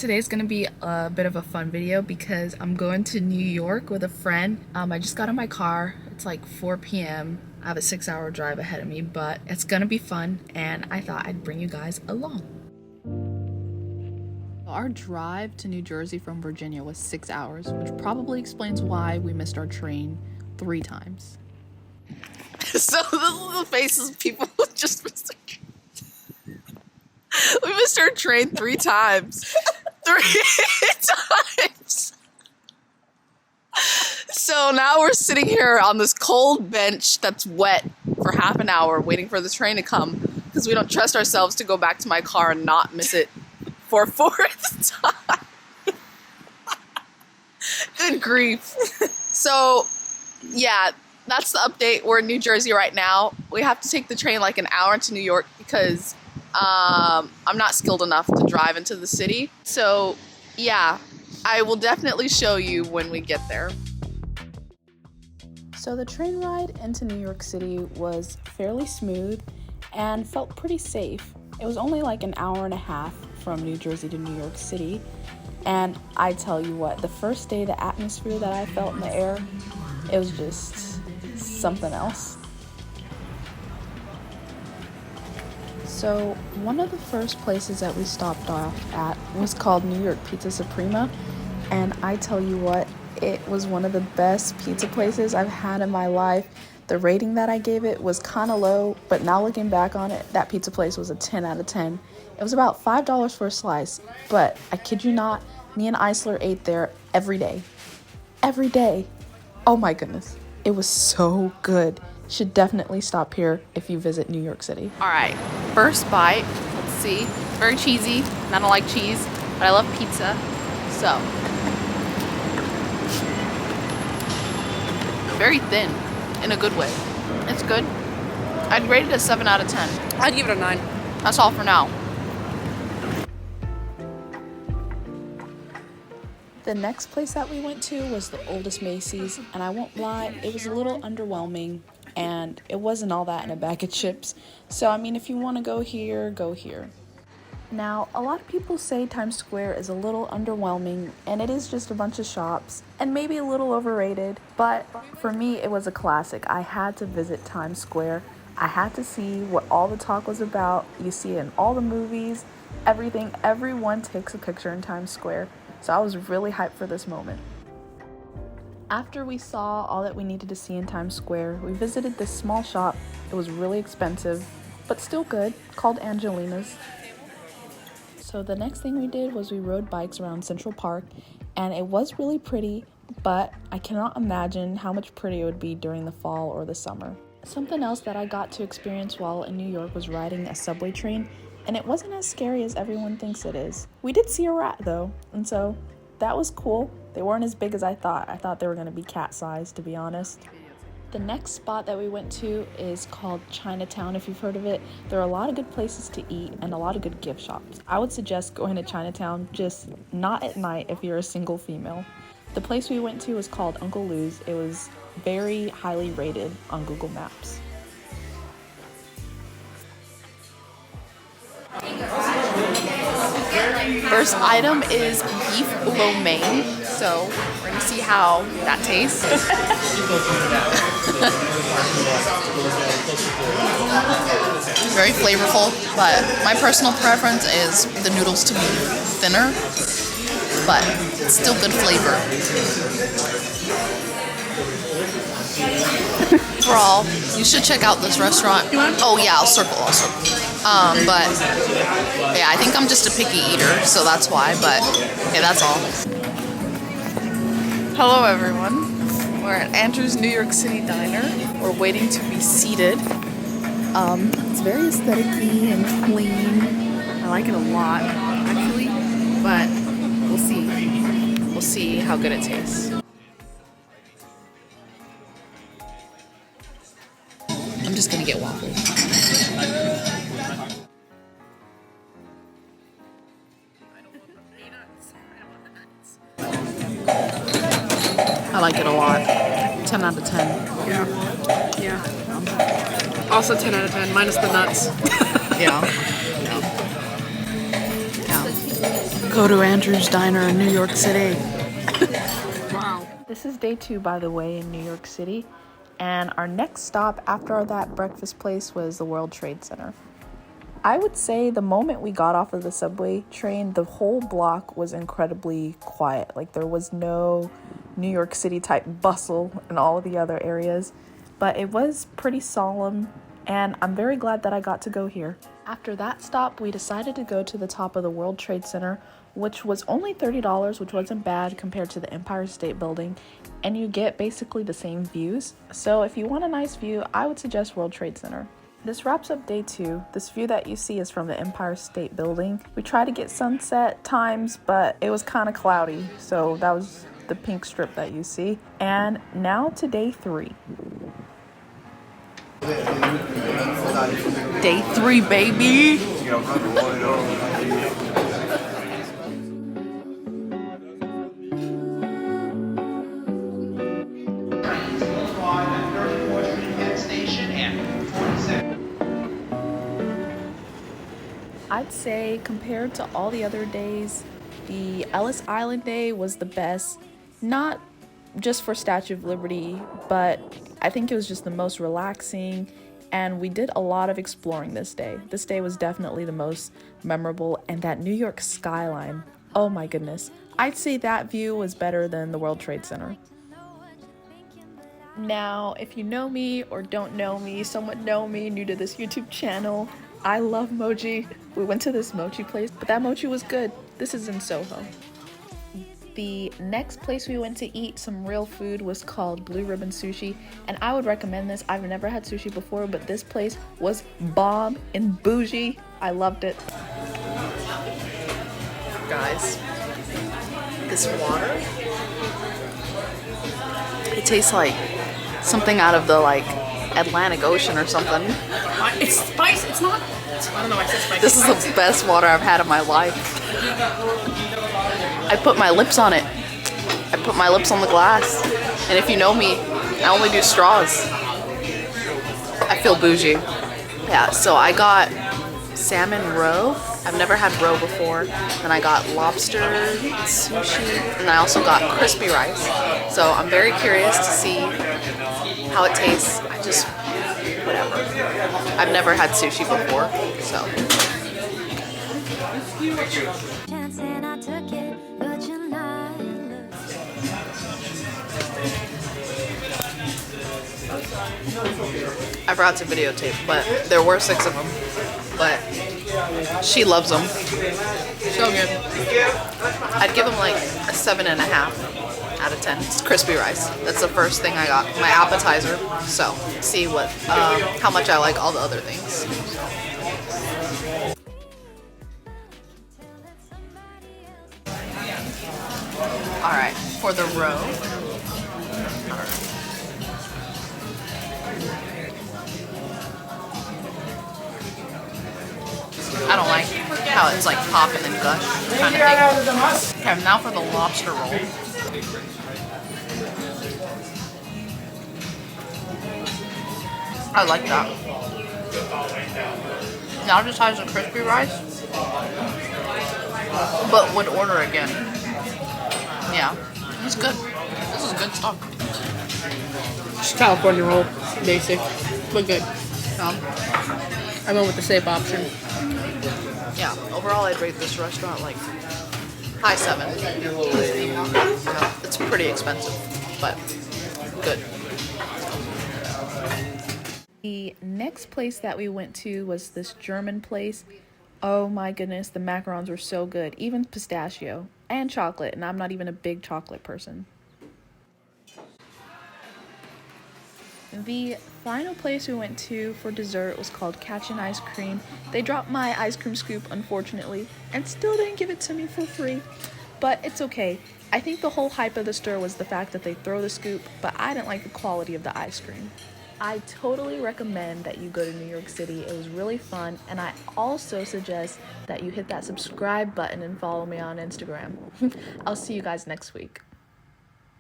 Today's gonna be a bit of a fun video because I'm going to New York with a friend. I just got in my car. It's like 4 p.m. I have a 6-hour drive ahead of me, but it's gonna be fun and I thought I'd bring you guys along. Our drive to New Jersey from Virginia was 6 hours, which probably explains why we missed our train 3 times. So this is the faces people just missed their train. We missed our train 3 times. 3 times. So now we're sitting here on this cold bench that's wet for half an hour waiting for the train to come because we don't trust ourselves to go back to my car and not miss it for a 4th time. Good grief. So yeah, that's the update. We're in New Jersey right now. We have to take the train like an hour into New York because I'm not skilled enough to drive into the city. So yeah, I will definitely show you when we get there. So the train ride into New York City was fairly smooth and felt pretty safe. It was only like an hour and a half from New Jersey to New York City. And I tell you what, the first day, the atmosphere that I felt in the air, it was just something else. So one of the first places that we stopped off at was called New York Pizza Suprema, and I tell you what, it was one of the best pizza places I've had in my life. The rating that I gave it was kind of low, but now looking back on it, that pizza place was a 10 out of 10. It was about $5 for a slice, but I kid you not, me and Eisler ate there every day. Every day. Oh my goodness. It was so good. Should definitely stop here if you visit New York City. All right, first bite. Let's see. It's very cheesy, and I don't like cheese, but I love pizza. So, very thin, in a good way. It's good. I'd rate it a 7 out of 10. I'd give it a 9. That's all for now. The next place that we went to was the oldest Macy's, and I won't lie, it was a little underwhelming, and it wasn't all that in a bag of chips. So, I mean, if you want to go here, go here. Now, a lot of people say Times Square is a little underwhelming, and it is just a bunch of shops, and maybe a little overrated, but for me, it was a classic. I had to visit Times Square. I had to see what all the talk was about. You see it in all the movies, everything. Everyone takes a picture in Times Square. So I was really hyped for this moment. After we saw all that we needed to see in Times Square, we visited this small shop. It was really expensive, but still good, called Angelina's. So the next thing we did was we rode bikes around Central Park, and it was really pretty, but I cannot imagine how much prettier it would be during the fall or the summer. Something else that I got to experience while in New York was riding a subway train. And it wasn't as scary as everyone thinks it is. We did see a rat though, and so that was cool. They weren't as big as I thought. I thought they were gonna be cat-sized, to be honest. The next spot that we went to is called Chinatown, if you've heard of it. There are a lot of good places to eat and a lot of good gift shops. I would suggest going to Chinatown, just not at night if you're a single female. The place we went to was called Uncle Lou's. It was very highly rated on Google Maps. First item is beef lo mein, so we're gonna see how that tastes. Very flavorful, but my personal preference is the noodles to be thinner, but it's still good flavor. Overall, you should check out this restaurant. Oh yeah, I'll circle. But yeah, I think I'm just a picky eater, so that's why, but yeah, that's all. Hello everyone. We're at Andrew's New York City Diner. We're waiting to be seated. It's very aesthetic-y and clean. I like it a lot, actually, but we'll see. We'll see how good it tastes. I'm just gonna get waffles. I like it a lot. 10 out of 10. Yeah. Also 10 out of 10, minus the nuts. Yeah. Yeah. Go to Andrew's Diner in New York City. Wow. This is day 2, by the way, in New York City. And our next stop after that breakfast place was the World Trade Center. I would say the moment we got off of the subway train, the whole block was incredibly quiet. Like there was no New York City type bustle in all of the other areas, but it was pretty solemn, and I'm very glad that I got to go here. After that stop, we decided to go to the top of the World Trade Center, which was only $30, which wasn't bad compared to the Empire State Building, and you get basically the same views. So if you want a nice view, I would suggest World Trade Center. This wraps up day 2. This view that you see is from the Empire State Building. We tried to get sunset times, but it was kind of cloudy, so that was the pink strip that you see. And now to day 3. Day 3, baby. I'd say compared to all the other days, the Ellis Island day was the best. Not just for Statue of Liberty, but I think it was just the most relaxing, and we did a lot of exploring this day. This day was definitely the most memorable, and that New York skyline, oh my goodness. I'd say that view was better than the World Trade Center. Now, if you know me or don't know me, somewhat know me, new to this YouTube channel, I love mochi. We went to this mochi place, but that mochi was good. This is in Soho. The next place we went to eat some real food was called Blue Ribbon Sushi, and I would recommend this. I've never had sushi before, but this place was bomb and bougie. I loved it. Guys, this water, it tastes like something out of the Atlantic Ocean or something. It's spice. It's not. I don't know. I said spicy. This is the best water I've had in my life. I put my lips on it. I put my lips on the glass. And if you know me, I only do straws. I feel bougie. Yeah, so I got salmon roe. I've never had roe before. Then I got lobster sushi. And I also got crispy rice. So I'm very curious to see how it tastes. Whatever. I've never had sushi before, so. I forgot to videotape, but there were 6 of them. But she loves them. So good. I'd give them like a 7.5 out of 10. It's crispy rice. That's the first thing I got, my appetizer. So see how much I like all the other things. All right, for the roe. I don't like how it's like pop and then gush kind of thing. Okay, now for the lobster roll. I like that. Now just has a crispy rice, but would order again. Yeah, it's good. This is good stuff. Just California roll, basic, but good. I went with the safe option. Yeah, overall I'd rate this restaurant like high 7. It's pretty expensive, but good. The next place that we went to was this German place. Oh my goodness, the macarons were so good, even pistachio and chocolate, and I'm not even a big chocolate person. The final place we went to for dessert was called Katchen Ice Cream. They dropped my ice cream scoop, unfortunately, and still didn't give it to me for free, but it's okay. I think the whole hype of the store was the fact that they throw the scoop, but I didn't like the quality of the ice cream. I totally recommend that you go to New York City. It was really fun, and I also suggest that you hit that subscribe button and follow me on Instagram. I'll see you guys next week.